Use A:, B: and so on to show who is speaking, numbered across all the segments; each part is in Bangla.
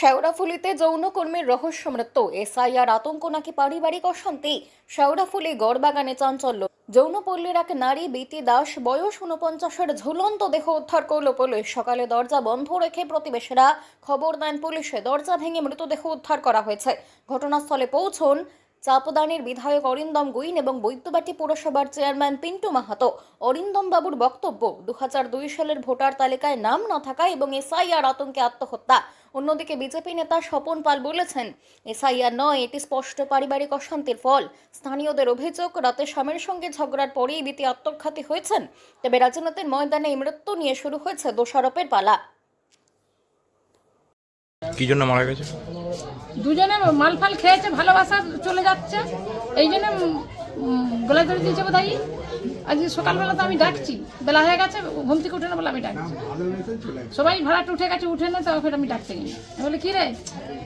A: শেওড়াফুলিতে যৌনকর্মীর রহস্য মৃত্যু, এসআইআর আতঙ্ক নাকি পারিবারিক অশান্তি। শেওড়াফুলি গড়বাগানে চাঞ্চল্য। যৌনপল্লীর এক নারী বিতি দাস বয়স 49-এর ঝুলন্ত দেহ উদ্ধার করল পুলিশ। সকালে দরজা বন্ধ রেখে প্রতিবেশীরা খবর দেন পুলিশে। দরজা ভেঙে মৃতদেহ উদ্ধার করা হয়েছে। ঘটনাস্থলে পৌঁছন চাপদানির বিধায়ক অরিন্দম গুইন এবং বৈদ্যবাটি পুরসভার চেয়ারম্যান পিন্টু মাহাতো। অরিন্দম বাবুর বক্তব্য, 2002 সালের ভোটার তালিকায় নাম না থাকা এবং এসআইআর আতঙ্কে আত্মহত্যা। অন্যদিকে বিজেপি নেতা স্বপন পাল বলেছেন, এসআইআর নয়, এটি স্পষ্ট পারিবারিক অশান্তির ফল। স্থানীয়দের অভিযোগ, রাতে স্বামীর সঙ্গে ঝগড়ার পরেই বিতি আত্মঘাতী হয়েছেন। তবে রাজনীতির ময়দানে এই মৃত্যু নিয়ে শুরু হয়েছে দোষারোপের পালা।
B: কি জন্য মারা গেছে?
C: দুজনে মালফাল খেয়েছে, ভালোবাসা চলে যাচ্ছে, এই জন্য গলায় ধরে দিয়েছে বোধ হয়। আজকে সকালবেলা তো আমি ডাকছি, বেলা হয়ে গেছে, ঘুম থেকে উঠে না বলে আমি ডাকছি। সবাই ভাড়াট উঠে গেছে, উঠে না, তো ফের আমি ডাকতে গেছি। আমি বলে, কী রে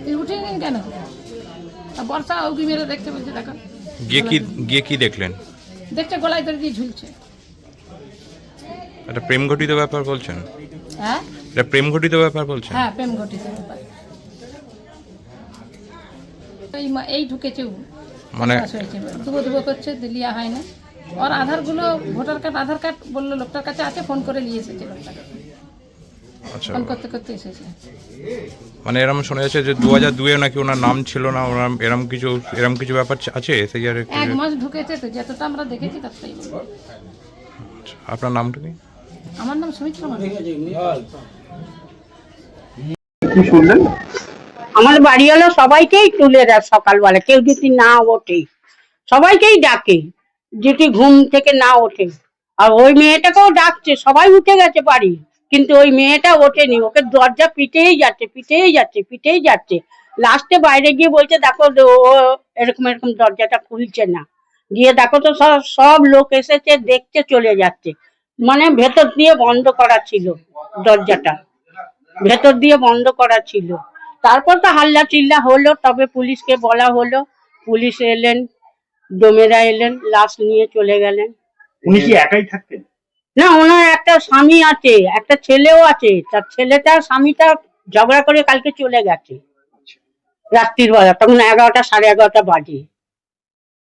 C: তুই উঠে নিন কেন? বর্ষা উগি মেরে দেখতে বলছে, দেখো।
B: গিয়ে কি দেখলেন?
C: দেখছে গলায় ধরে দিয়ে ঝুলছে।
B: এটা প্রেম ঘটিত ব্যাপার বলছেন?
C: হ্যাঁ,
B: এটা প্রেম ঘটিত ব্যাপার বলছেন?
C: হ্যাঁ, প্রেম ঘটিত ব্যাপার। এই ঢুকেছে,
B: মানে
C: দুবো করছে, লিয়া হয় না। ওর আধার কার্ড বললো লোকটার কাছে আছে, ফোন করে নিয়ে এসেছে লোকটা।
B: আচ্ছা,
C: ফোন করতে করতে এসেছে।
B: মানে এরকম শোনা যাচ্ছে যে 2002-এ নাকি ওনার নাম ছিল না, ওনার এরকম কিছু ব্যাপার আছে এসআইআর?
C: এক মাস ঢুকেছে তো, যতটা আমরা দেখেছি ততটাই বলবো।
B: আপনার নামটা কি?
C: আমার নাম সুমিত্রা মান্ডি।
D: কি শুনলেন?
E: আমার বাড়ি হলো সবাইকেই তুলে দেয় সকালবেলা, কেউ যদি না ওঠে সবাইকেই ডাকে, যদি ঘুম থেকে না ওঠে। আর ওই মেয়েটাকেও ডাকছে, সবাই উঠে গেছে বাড়ি, কিন্তু ওই মেয়েটা ওঠেনি। ওকে দরজা পিটেই যাচ্ছে। লাস্টে বাইরে গিয়ে বলছে, দেখো ও এরকম দরজাটা খুলছে না। গিয়ে দেখো তো সব লোক এসেছে, দেখতে চলে যাচ্ছে। মানে ভেতর দিয়ে বন্ধ করা ছিল, দরজাটা ভেতর দিয়ে বন্ধ করা ছিল। তারপর তো হাল্লা চিল্লা হলো, তবে পুলিশকে বলা হলো, পুলিশ এলেন, ডোমেরা এলেন, লাশ নিয়ে চলে গেলেন।
D: উনি কি একাই থাকতেন?
E: না, ওনার একটা স্বামী আছে, একটা ছেলেও আছে। তার ছেলেটা স্বামীটা ঝগড়া করে কালকে চলে গেছে রাত্রির বেলা, তখন 11টা 11:30 বাজে।